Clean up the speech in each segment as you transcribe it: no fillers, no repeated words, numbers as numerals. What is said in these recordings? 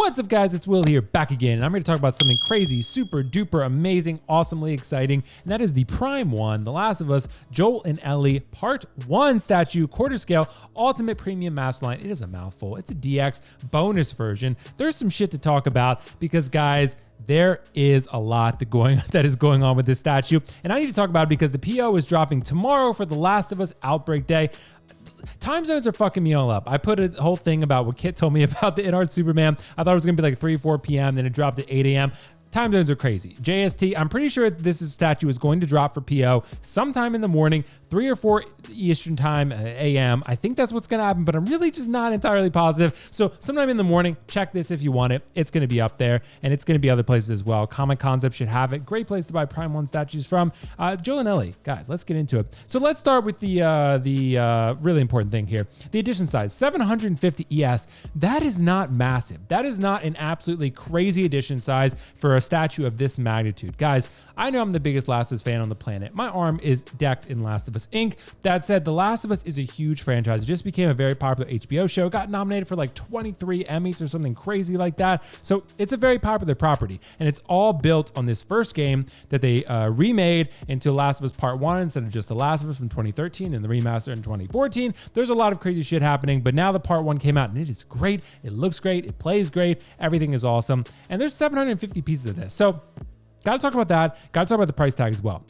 What's up, guys? It's Will here, back again, and I'm here to talk about something crazy, super duper amazing, awesomely exciting, and that is the Prime 1, The Last of Us, Joel and Ellie Part 1 statue, quarter scale, ultimate premium master line. It is a mouthful. It's a DX bonus version. There's some shit to talk about because, guys, there is a lot that is going on with this statue, and I need to talk about it because the PO is dropping tomorrow for The Last of Us Outbreak Day. Time zones are fucking me all up. I put a whole thing about what Kit told me about the In-Art Superman. I thought it was going to be like 3, 4 p.m. Then it dropped at 8 a.m. Time zones are crazy. JST, I'm pretty sure statue is going to drop for PO sometime in the morning, 3 or 4 Eastern time, AM. I think that's what's going to happen, but I'm really just not entirely positive. So sometime in the morning, check this if you want it. It's going to be up there, and it's going to be other places as well. Comic Concept should have it. Great place to buy Prime 1 statues from. Joel and Ellie, guys, let's get into it. So let's start with the really important thing here. The edition size, 750 ES. That is not massive. That is not an absolutely crazy edition size for a statue of this magnitude. Guys, I know I'm the biggest Last of Us fan on the planet. My arm is decked in Last of Us ink. That said, The Last of Us is a huge franchise. It just became a very popular HBO show. It got nominated for like 23 Emmys or something crazy like that. So it's a very popular property, and it's all built on this first game that they remade into Last of Us Part 1 instead of just The Last of Us from 2013 and the remaster in 2014. There's a lot of crazy shit happening, but now the Part 1 came out, and it is great. It looks great. It plays great. Everything is awesome. And there's 750 pieces of this. So got to talk about that. Got to talk about the price tag as well.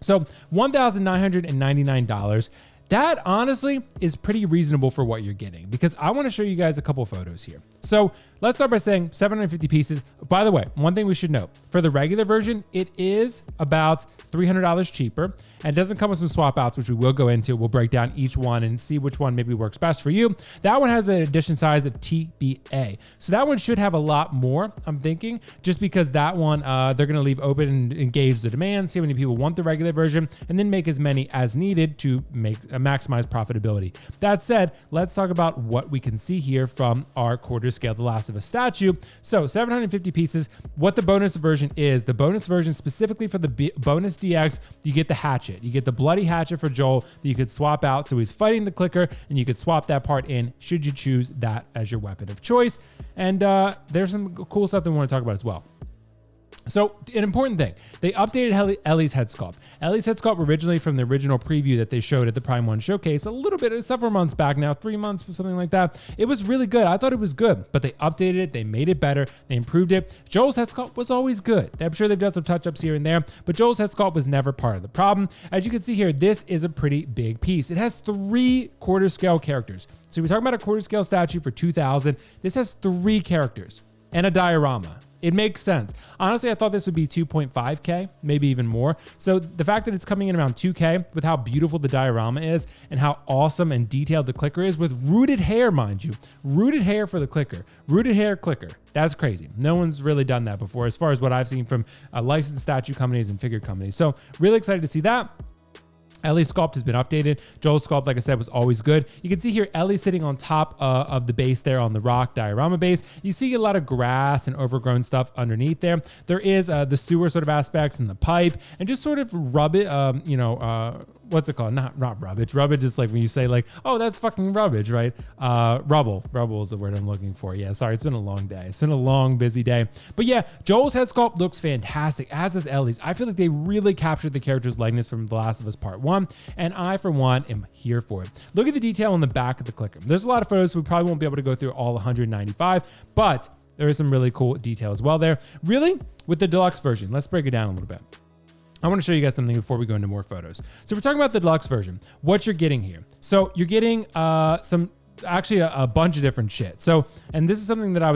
So $1,999. That honestly is pretty reasonable for what you're getting, because I want to show you guys a couple photos here. So let's start by saying 750 pieces. By the way, one thing we should know, for the regular version, it is about $300 cheaper, and it doesn't come with some swap outs, which we will go into. We'll break down each one and see which one maybe works best for you. That one has an edition size of TBA. So that one should have a lot more, I'm thinking, just because that one, they're going to leave open and engage the demand, see how many people want the regular version, and then make as many as needed to maximize profitability. That said, let's talk about what we can see here from our quarter scale The Last of Us statue. So 750 pieces. What the bonus version is, the bonus version specifically for the bonus DX, you get the hatchet. You get the bloody hatchet for Joel that you could swap out. So he's fighting the clicker, and you could swap that part in should you choose that as your weapon of choice. And there's some cool stuff that we want to talk about as well. So an important thing, they updated Ellie's head sculpt. Ellie's head sculpt originally from the original preview that they showed at the Prime 1 showcase a little bit, several months back now, 3 months, something like that. It was really good. I thought it was good, but they updated it. They made it better. They improved it. Joel's head sculpt was always good. I'm sure they've done some touch-ups here and there, but Joel's head sculpt was never part of the problem. As you can see here, this is a pretty big piece. It has 3 quarter scale characters. So we're talking about a quarter scale statue for $2,000. This has 3 characters and a diorama. It makes sense. Honestly, I thought this would be 2.5K, maybe even more. So the fact that it's coming in around 2K with how beautiful the diorama is and how awesome and detailed the clicker is, with rooted hair, mind you, rooted hair for the clicker, rooted hair clicker. That's crazy. No one's really done that before, as far as what I've seen from licensed statue companies and figure companies. So really excited to see that. Ellie's sculpt has been updated. Joel's sculpt, like I said, was always good. You can see here Ellie sitting on top of the base there on the rock diorama base. You see a lot of grass and overgrown stuff underneath there. There is the sewer sort of aspects and the pipe, and just sort of rubbish, what's it called? Not rubbish. Rubbish is like when you say like, oh, that's fucking rubbish, right? Rubble. Rubble is the word I'm looking for. Yeah, sorry. It's been a long day. It's been a long, busy day. But yeah, Joel's head sculpt looks fantastic, as does Ellie's. I feel like they really captured the character's likeness from The Last of Us Part 1, and I, for one, am here for it. Look at the detail on the back of the clicker. There's a lot of photos, so we probably won't be able to go through all 195, but there is some really cool detail as well there. Really, with the deluxe version, let's break it down a little bit. I want to show you guys something before we go into more photos. So we're talking about the deluxe version, what you're getting here. So you're getting actually a bunch of different shit. So, and this is something that I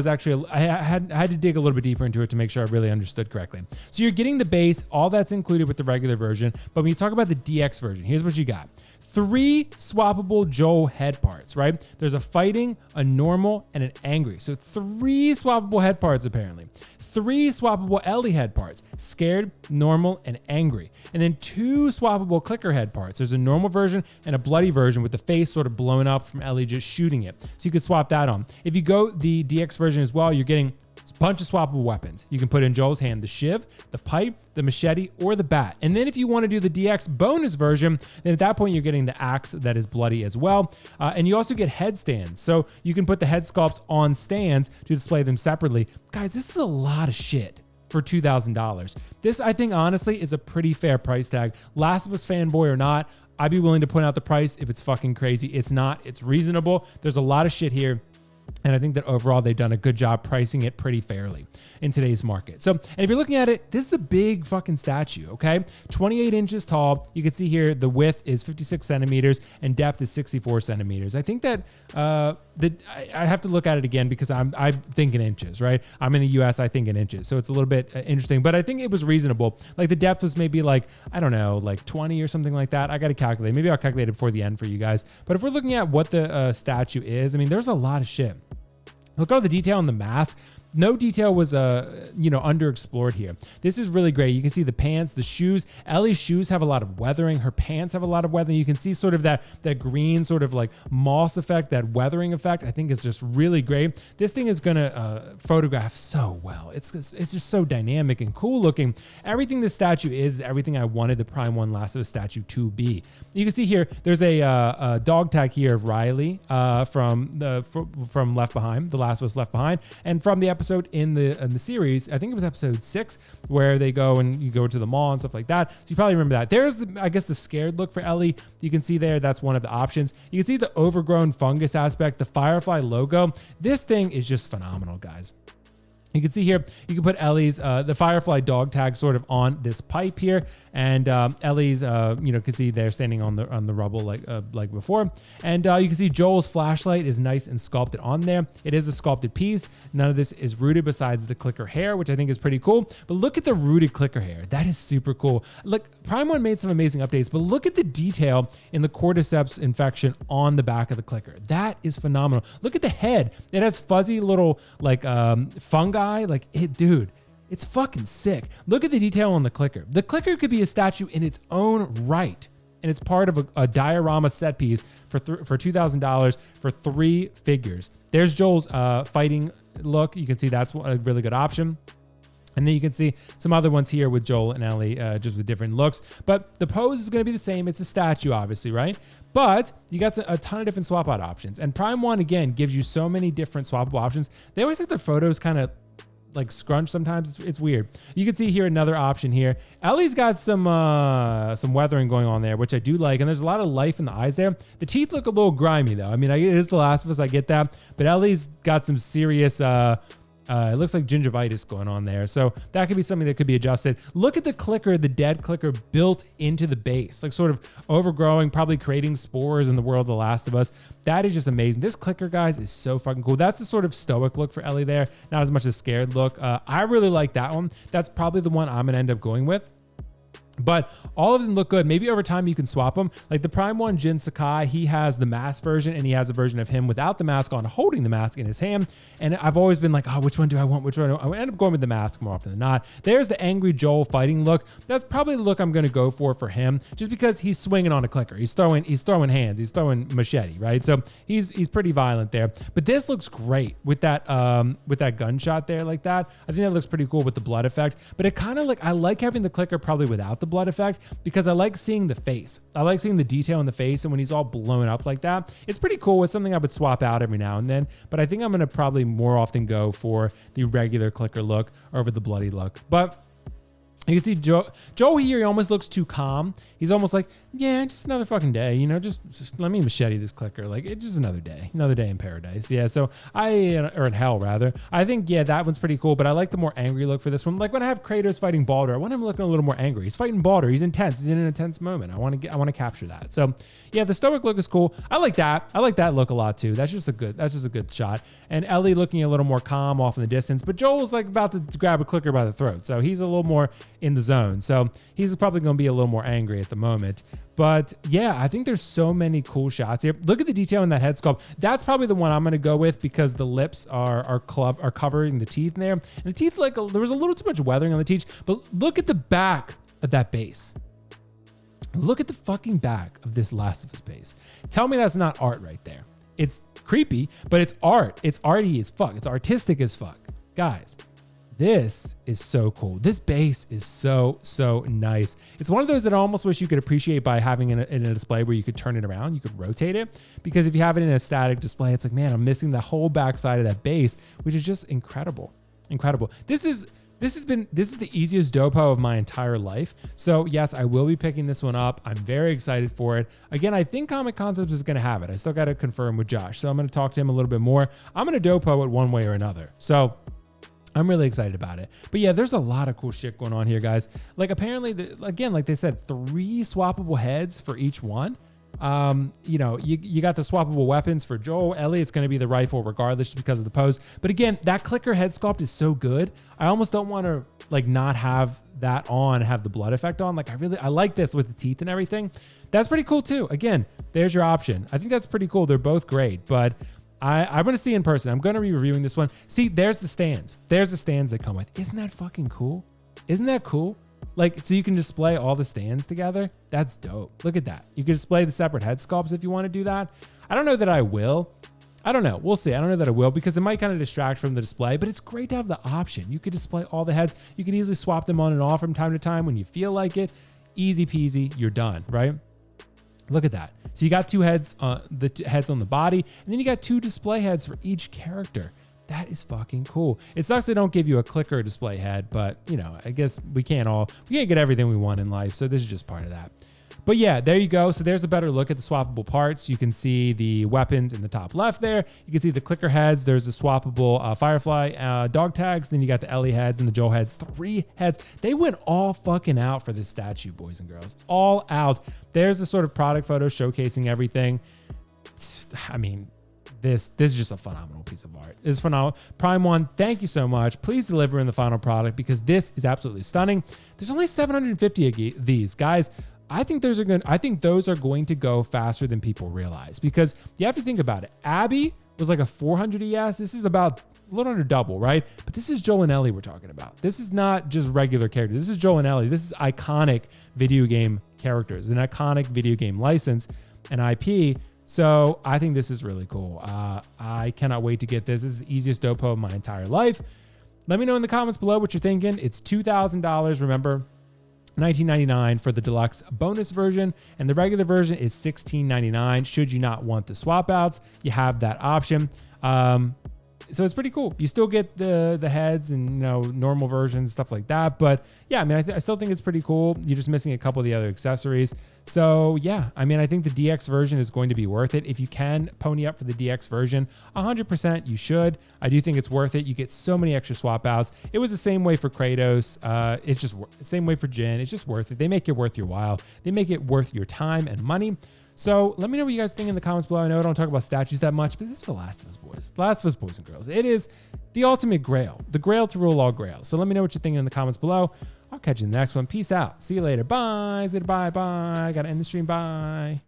had to dig a little bit deeper into it to make sure I really understood correctly. So you're getting the base, all that's included with the regular version. But when you talk about the DX version, here's what you got. 3 swappable Joel head parts, right? There's a fighting, a normal, and an angry. So 3 swappable head parts, apparently. 3 swappable Ellie head parts, scared, normal, and angry. And then 2 swappable clicker head parts. There's a normal version and a bloody version with the face sort of blown up from Ellie just shooting it. So you could swap that on. If you go the DX version as well, you're getting It's a bunch of swappable weapons. You can put in Joel's hand the shiv, the pipe, the machete, or the bat. And then if you want to do the DX bonus version, then at that point you're getting the axe that is bloody as well. And you also get headstands. So you can put the head sculpts on stands to display them separately. Guys, this is a lot of shit for $2,000. This, I think, honestly, is a pretty fair price tag. Last of Us fanboy or not, I'd be willing to point out the price if it's fucking crazy. It's not. It's reasonable. There's a lot of shit here. And I think that overall they've done a good job pricing it pretty fairly in today's market. So, and if you're looking at it, this is a big fucking statue, okay? 28 inches tall. You can see here the width is 56 centimeters and depth is 64 centimeters. I think that I have to look at it again because I'm thinking inches, right? I'm in the US, I think in inches. So it's a little bit interesting, but I think it was reasonable. Like the depth was maybe like, I don't know, like 20 or something like that. I got to calculate. Maybe I'll calculate it before the end for you guys. But if we're looking at what the statue is, I mean, there's a lot of shit. Look at all the detail on the mask. No detail was, underexplored here. This is really great. You can see the pants, the shoes. Ellie's shoes have a lot of weathering. Her pants have a lot of weathering. You can see sort of that green sort of like moss effect, that weathering effect. I think is just really great. This thing is gonna photograph so well. It's just so dynamic and cool looking. Everything this statue is everything I wanted the Prime 1 Last of Us statue to be. You can see here, there's a dog tag here of Riley from Left Behind, The Last of Us Left Behind, and from the episode in the series, I think it was episode 6, where they go and you go to the mall and stuff like that. So you probably remember that. There's I guess the scared look for Ellie. You can see there, that's one of the options. You can see the overgrown fungus aspect, the Firefly logo. This thing is just phenomenal, guys. You can see here, you can put Ellie's, the Firefly dog tag sort of on this pipe here. And Ellie's, can see they're standing on the rubble like before. And you can see Joel's flashlight is nice and sculpted on there. It is a sculpted piece. None of this is rooted besides the clicker hair, which I think is pretty cool. But look at the rooted clicker hair. That is super cool. Look, Prime 1 made some amazing updates, but look at the detail in the cordyceps infection on the back of the clicker. That is phenomenal. Look at the head. It has fuzzy little fungi. Dude, it's fucking sick. Look at the detail on the clicker. The clicker could be a statue in its own right, and it's part of a diorama set piece for $2,000 for 3 figures. There's Joel's fighting look. You can see that's a really good option. And then you can see some other ones here with Joel and Ellie, just with different looks. But the pose is going to be the same. It's a statue, obviously, right? But you got a ton of different swap out options. And Prime 1, again, gives you so many different swappable options. They always like the photos kind of like scrunch sometimes. It's weird. You can see here another option here. Ellie's got some weathering going on there, which I do like. And there's a lot of life in the eyes there. The teeth look a little grimy, though. I mean, it is The Last of Us. I get that. But Ellie's got some serious... it looks like gingivitis going on there. So that could be something that could be adjusted. Look at the clicker, the dead clicker built into the base, like sort of overgrowing, probably creating spores in the world of The Last of Us. That is just amazing. This clicker, guys, is so fucking cool. That's the sort of stoic look for Ellie there. Not as much a scared look. I really like that one. That's probably the one I'm going to end up going with. But all of them look good. Maybe over time you can swap them. Like the Prime 1 Jin Sakai, he has the mask version and he has a version of him without the mask on, holding the mask in his hand. And I've always been like, oh, which one do I want? Which one? I end up going with the mask more often than not. There's the angry Joel fighting look. That's probably the look I'm going to go for him, just because he's swinging on a clicker. He's throwing hands. He's throwing machete, right? So he's pretty violent there. But this looks great with that gunshot there like that. I think that looks pretty cool with the blood effect. But it kind of like, I like having the clicker probably without the blood effect, because I like seeing the face. I like seeing the detail in the face, and when he's all blown up like that, it's pretty cool. It's something I would swap out every now and then, but I think I'm going to probably more often go for the regular clicker look over the bloody look. But you can see Joe here, he almost looks too calm. He's almost like, yeah, just another fucking day, just let me machete this clicker. Like, it's just another day in paradise. Yeah, so or in hell rather. I think, yeah, that one's pretty cool, but I like the more angry look for this one. Like when I have Kratos fighting Baldur, I want him looking a little more angry. He's fighting Baldur. He's intense. He's in an intense moment. I want to capture that. So yeah, the stoic look is cool. I like that. I like that look a lot too. That's just a good shot. And Ellie looking a little more calm off in the distance, but Joel's like about to grab a clicker by the throat. So he's a little more in the zone. So he's probably going to be a little more angry at the moment. But yeah, I think there's so many cool shots here. Look at the detail in that head sculpt. That's probably the one I'm going to go with, because the lips are covering the teeth in there. And the teeth, there was a little too much weathering on the teeth. But look at the back of that base. Look at the fucking back of this Last of Us base. Tell me that's not art right there. It's creepy, but it's art. It's arty as fuck. It's artistic as fuck. guys, this is so cool. This base is so nice. It's one of those that I almost wish you could appreciate by having it in a display where you could turn it around, you could rotate it. Because if you have it in a static display, it's like, man, I'm missing the whole backside of that base, which is just incredible. Incredible. This is the easiest DOPO of my entire life. So yes, I will be picking this one up. I'm very excited for it. Again, I think Comic Concepts is going to have it. I still got to confirm with Josh. So I'm going to talk to him a little bit more. I'm going to DOPO it one way or another. So I'm really excited about it. But yeah, there's a lot of cool shit going on here, guys. Like apparently, again, like they said, 3 swappable heads for each one. You know, you got the swappable weapons for Joel. Ellie, it's going to be the rifle regardless just because of the pose. But again, that clicker head sculpt is so good. I almost don't want to like not have that on, have the blood effect on. Like I like this with the teeth and everything. That's pretty cool too. Again, there's your option. I think that's pretty cool. They're both great, but I'm going to see in person. I'm going to be reviewing this one. See, there's the stands. There's the stands that come with. Isn't that fucking cool? Isn't that cool? Like, so you can display all the stands together. That's dope. Look at that. You can display the separate head sculpts if you want to do that. I don't know that I will. I don't know. We'll see. I don't know that I will because it might kind of distract from the display, but it's great to have the option. You could display all the heads. You can easily swap them on and off from time to time when you feel like it. Easy peasy. You're done, right? Look at that. So you got 2 heads, the heads on the body, and then you got 2 display heads for each character. That is fucking cool. It sucks they don't give you a clicker display head, but you know, I guess we can't get everything we want in life. So this is just part of that. But yeah, there you go. So there's a better look at the swappable parts. You can see the weapons in the top left there. You can see the clicker heads. There's the swappable Firefly dog tags. Then you got the Ellie heads and the Joel heads. 3 heads. They went all fucking out for this statue, boys and girls. All out. There's the sort of product photo showcasing everything. I mean, this is just a phenomenal piece of art. It's phenomenal. Prime One, thank you so much. Please deliver in the final product because this is absolutely stunning. There's only 750 of these, guys. I think those are going to go faster than people realize because you have to think about it. Abby was like a 400 ES. This is about a little under double, right? But this is Joel and Ellie we're talking about. This is not just regular characters. This is Joel and Ellie. This is iconic video game characters, an iconic video game license, an IP. So I think this is really cool. I cannot wait to get this. This is the easiest DOPO of my entire life. Let me know in the comments below what you're thinking. It's $2,000. Remember, $19.99 for the deluxe bonus version, and the regular version is $16.99. Should you not want the swap outs, you have that option. So it's pretty cool. You still get the heads and, you know, normal versions, stuff like that. But yeah, I mean, I still think it's pretty cool. You're just missing a couple of the other accessories. So yeah, I mean, I think the DX version is going to be worth it. If you can pony up for the DX version, 100% you should. I do think it's worth it. You get so many extra swap outs. It was the same way for Kratos. It's just the same way for Jin. It's just worth it. They make it worth your while. They make it worth your time and money. So let me know what you guys think in the comments below. I know I don't talk about statues that much, but this is The Last of Us, boys. The Last of Us, boys and girls. It is the ultimate grail, the grail to rule all grails. So let me know what you're thinking in the comments below. I'll catch you in the next one. Peace out. See you later. Bye. Bye. Bye. Got to end the stream. Bye.